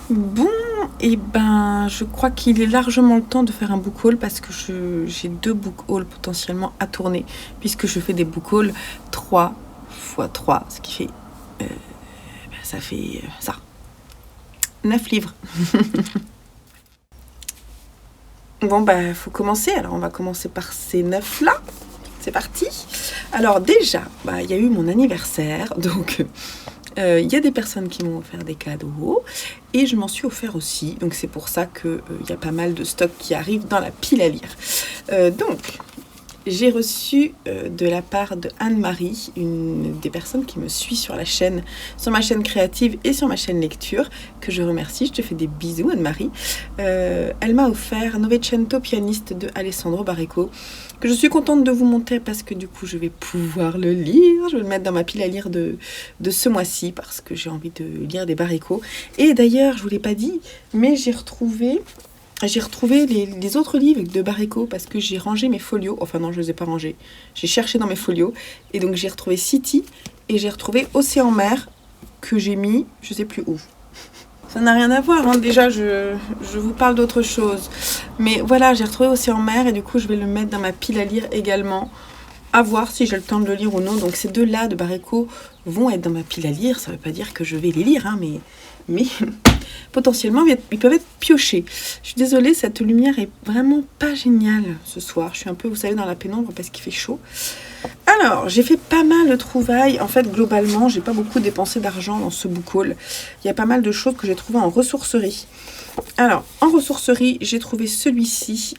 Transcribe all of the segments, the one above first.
Bon, et ben, je crois qu'il est largement le temps de faire un book haul parce que j'ai 2 book hauls potentiellement à tourner, puisque je fais des book hauls 3 x 3, ce qui fait, ça fait ça, 9 livres. Bon, bah, faut commencer. Alors, on va commencer par ces 9 là. C'est parti. Alors, déjà, bah, il y a eu mon anniversaire, donc il y a des personnes qui m'ont offert des cadeaux et je m'en suis offert aussi. Donc, c'est pour ça qu'il y a pas mal de stocks qui arrivent dans la pile à lire. Donc, j'ai reçu de la part de Anne-Marie, une des personnes qui me suit sur ma chaîne créative et sur ma chaîne lecture, que je remercie. Je te fais des bisous, Anne-Marie. Elle m'a offert Novecento pianiste de Alessandro Baricco, que je suis contente de vous montrer parce que du coup je vais pouvoir le lire. Je vais le mettre dans ma pile à lire de ce mois-ci parce que j'ai envie de lire des Baricco. Et d'ailleurs, je ne vous l'ai pas dit, mais j'ai retrouvé les autres livres de Baricco parce que j'ai rangé mes folios. Enfin non, je ne les ai pas rangés. J'ai cherché dans mes folios. Et donc j'ai retrouvé City et j'ai retrouvé Océan-Mer que j'ai mis, je ne sais plus où. Ça n'a rien à voir, hein. Déjà je vous parle d'autre chose. Mais voilà, j'ai retrouvé Océan-Mer et du coup je vais le mettre dans ma pile à lire également. À voir si j'ai le temps de le lire ou non. Donc ces deux-là de Baricco vont être dans ma pile à lire. Ça ne veut pas dire que je vais les lire, hein, mais potentiellement ils peuvent être piochés. Je suis désolée, cette lumière est vraiment pas géniale ce soir. Je suis un peu, vous savez, dans la pénombre parce qu'il fait chaud. Alors, j'ai fait pas mal de trouvailles. En fait, globalement, j'ai pas beaucoup dépensé d'argent dans ce book haul. Il y a pas mal de choses que j'ai trouvées en ressourcerie. Alors, en ressourcerie, j'ai trouvé celui-ci,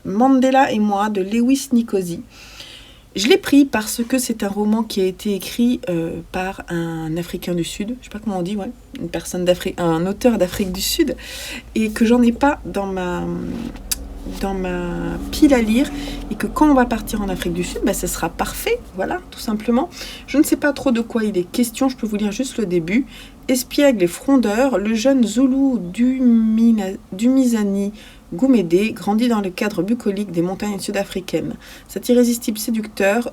Mandela et moi, de Lewis Nikosi. Je l'ai pris parce que c'est un roman qui a été écrit par un Africain du Sud, je sais pas comment on dit, ouais, un auteur d'Afrique du Sud, et que j'en ai pas dans ma pile à lire, et que quand on va partir en Afrique du Sud, bah, ça sera parfait, voilà, tout simplement. Je ne sais pas trop de quoi il est question, je peux vous lire juste le début. Espiègle et frondeur, le jeune Zoulou Dumizani Goumédé grandit dans le cadre bucolique des montagnes sud-africaines. Cet irrésistible séducteur,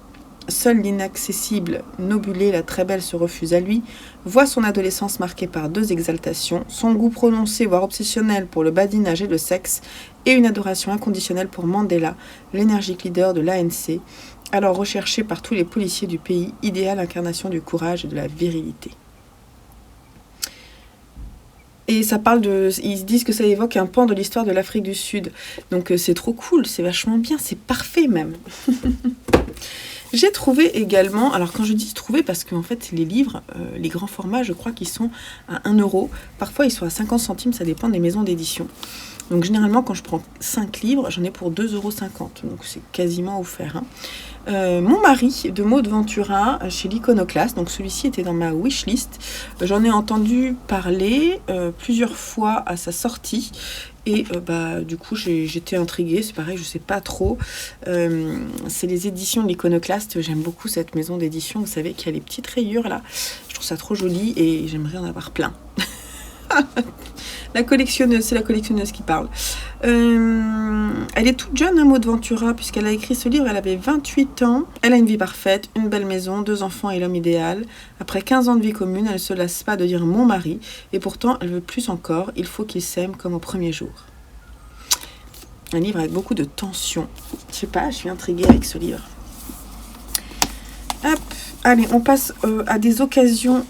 seul l'inaccessible Nobulé, la très belle, se refuse à lui, voit son adolescence marquée par 2 exaltations, son goût prononcé voire obsessionnel pour le badinage et le sexe, et une adoration inconditionnelle pour Mandela, l'énergique leader de l'ANC, alors recherché par tous les policiers du pays, idéale incarnation du courage et de la virilité. Et ça parle ils disent que ça évoque un pan de l'histoire de l'Afrique du Sud. Donc c'est trop cool, c'est vachement bien, c'est parfait même. J'ai trouvé également, alors quand je dis trouver, parce qu'en fait les livres, les grands formats, je crois qu'ils sont à 1 euro. Parfois ils sont à 50 centimes, ça dépend des maisons d'édition. Donc généralement quand je prends 5 livres, j'en ai pour 2,50 €. Donc c'est quasiment offert, hein. Mon mari de Maud Ventura chez l'Iconoclaste, donc celui-ci était dans ma wishlist. J'en ai entendu parler plusieurs fois à sa sortie et du coup j'étais intriguée. C'est pareil, je sais pas trop. C'est les éditions de l'Iconoclaste. J'aime beaucoup cette maison d'édition. Vous savez qu'il y a les petites rayures là. Je trouve ça trop joli et j'aimerais en avoir plein. La collectionneuse, c'est la collectionneuse qui parle. Elle est toute jeune, hein, Maud Ventura, puisqu'elle a écrit ce livre, elle avait 28 ans. Elle a une vie parfaite, une belle maison, 2 enfants et l'homme idéal. Après 15 ans de vie commune, elle ne se lasse pas de dire mon mari, et pourtant elle veut plus encore, il faut qu'ils s'aiment comme au premier jour. Un livre avec beaucoup de tension. Je sais pas, je suis intriguée avec ce livre. Hop, allez, on passe à des occasions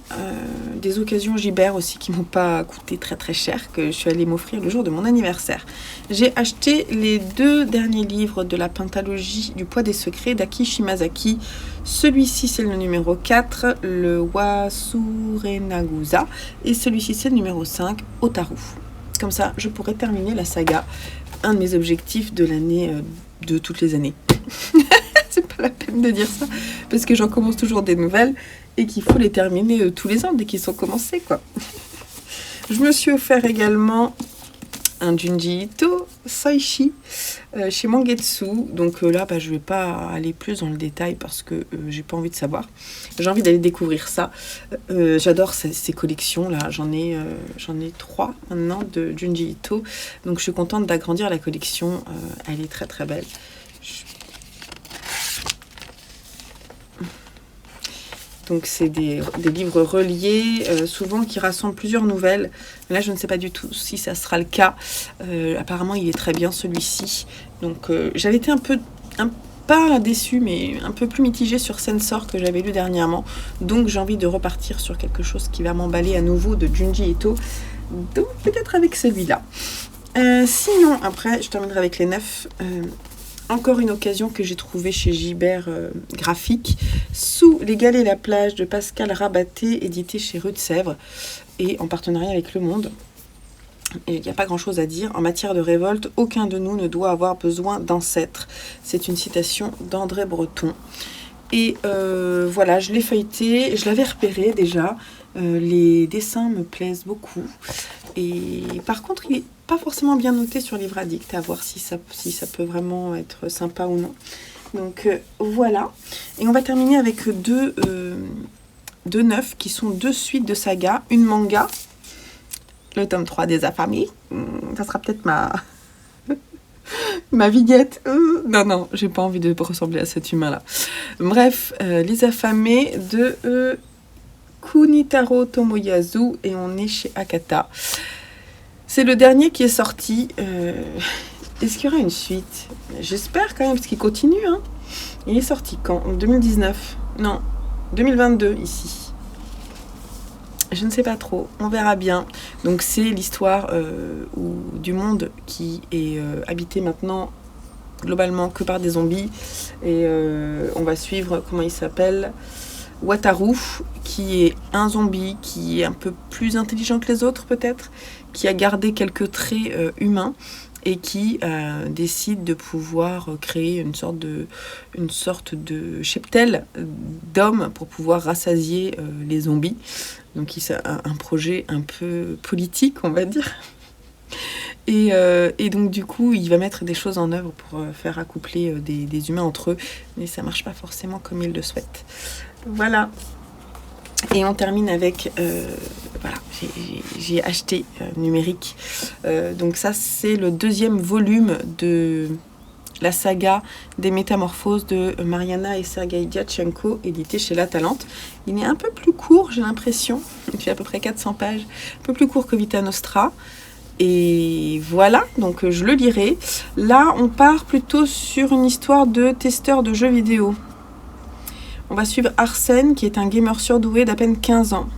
Gibert aussi qui m'ont pas coûté très très cher, que je suis allée m'offrir le jour de mon anniversaire. J'ai acheté les 2 derniers livres de la pentalogie du poids des secrets d'Aki Shimazaki. Celui-ci c'est le numéro 4, le Wasurenagusa, et celui-ci c'est le numéro 5, Otaru. Comme ça, je pourrais terminer la saga, un de mes objectifs de l'année, de toutes les années. C'est pas la peine de dire ça, parce que j'en commence toujours des nouvelles et qu'il faut les terminer tous les ans dès qu'ils sont commencés, quoi. Je me suis offert également un Junji Ito Saishi chez Mangetsu. Donc là, je vais pas aller plus dans le détail parce que j'ai pas envie de savoir. J'ai envie d'aller découvrir ça. J'adore ces collections-là. J'en ai 3 maintenant de Junji Ito. Donc je suis contente d'agrandir la collection. Elle est très très belle. Donc c'est des livres reliés, souvent qui rassemblent plusieurs nouvelles. Là, je ne sais pas du tout si ça sera le cas. Apparemment, il est très bien celui-ci. Donc j'avais été pas déçue, mais un peu plus mitigée sur Censor que j'avais lu dernièrement. Donc j'ai envie de repartir sur quelque chose qui va m'emballer à nouveau de Junji Ito. Donc peut-être avec celui-là. Sinon, après, je terminerai avec les 9. Encore une occasion que j'ai trouvée chez Gibert Graphique, Sous les galets et la plage de Pascal Rabaté, édité chez Rue de Sèvres et en partenariat avec Le Monde. Et il n'y a pas grand-chose à dire. En matière de révolte, aucun de nous ne doit avoir besoin d'ancêtres. C'est une citation d'André Breton. Et voilà, je l'ai feuilleté, je l'avais repéré déjà. Les dessins me plaisent beaucoup. Et par contre, il n'est pas forcément bien noté sur Livre Addict, à voir si ça peut vraiment être sympa ou non. Donc voilà. Et on va terminer avec deux 9 qui sont 2 suites de saga, une manga, le tome 3 des Affamés. Ça sera peut-être ma viguette. Non, j'ai pas envie de ressembler à cet humain-là. Bref, Les Affamés de Kunitaro Tomoyasu et on est chez Akata. C'est le dernier qui est sorti. Est-ce qu'il y aura une suite? J'espère quand même, parce qu'il continue. Hein. Il est sorti quand? En 2019? Non, 2022 ici. Je ne sais pas trop, on verra bien. Donc c'est l'histoire du monde qui est habité maintenant globalement que par des zombies. Et on va suivre, comment il s'appelle, Wataru, qui est un zombie, qui est un peu plus intelligent que les autres peut-être, qui a gardé quelques traits humains et qui décide de pouvoir créer une sorte de cheptel d'hommes pour pouvoir rassasier les zombies. Donc il a un projet un peu politique, on va dire. Et donc du coup, il va mettre des choses en œuvre pour faire accoupler des humains entre eux, mais ça marche pas forcément comme il le souhaite. Voilà. Et on termine avec, voilà, j'ai acheté numérique. Donc ça, c'est le 2e volume de la saga des métamorphoses de Mariana et Sergei Diatchenko, édité chez La Talente. Il est un peu plus court, j'ai l'impression. Il fait à peu près 400 pages. Un peu plus court que Vita Nostra. Et voilà, donc je le lirai. Là, on part plutôt sur une histoire de testeur de jeux vidéo. On va suivre Arsène, qui est un gamer surdoué d'à peine 15 ans.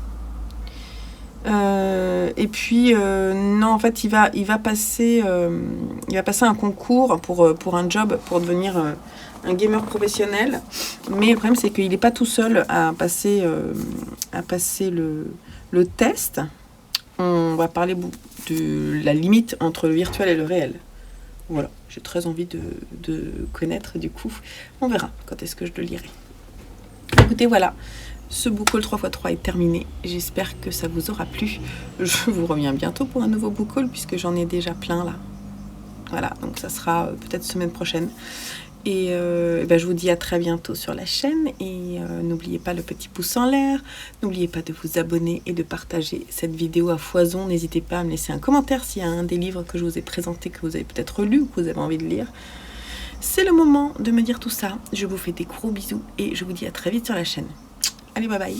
Et puis, non, en fait, il va passer un concours pour un job, pour devenir un gamer professionnel. Mais le problème, c'est qu'il n'est pas tout seul à passer le test. On va parler de la limite entre le virtuel et le réel. Voilà, j'ai très envie de connaître, du coup. On verra quand est-ce que je le lirai. Écoutez, voilà, ce book haul 3x3 est terminé. J'espère que ça vous aura plu. Je vous reviens bientôt pour un nouveau book haul puisque j'en ai déjà plein là. Voilà, donc ça sera peut-être semaine prochaine. Et je vous dis à très bientôt sur la chaîne. Et n'oubliez pas le petit pouce en l'air. N'oubliez pas de vous abonner et de partager cette vidéo à foison. N'hésitez pas à me laisser un commentaire s'il y a un des livres que je vous ai présenté, que vous avez peut-être lu ou que vous avez envie de lire. C'est le moment de me dire tout ça. Je vous fais des gros bisous et je vous dis à très vite sur la chaîne. Allez, bye bye.